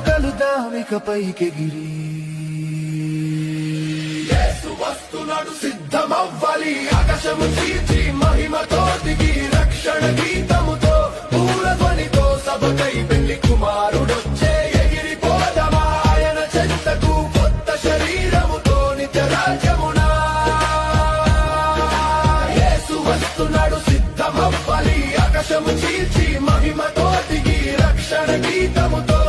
కలుద్దామిక పైకెగిరి. యేసు వస్తున్నాడు సిద్ధమవ్వాలి, ఆకాశము చీల్చి మహిమతో దిగి రక్షణ గీతముతో పూలధ్వనితో సభకై పెళ్లి కుమారుడొచ్చే. ఎగిరిపోదమా ఆయన చెంతకు కొత్త శరీరముతో నిత్య రాజ్యమునా. యేసు వస్తున్నాడు సిద్ధమవ్వాలి, ఆకాశము చీల్చి మహిమతో దిగి రక్షణ గీతముతో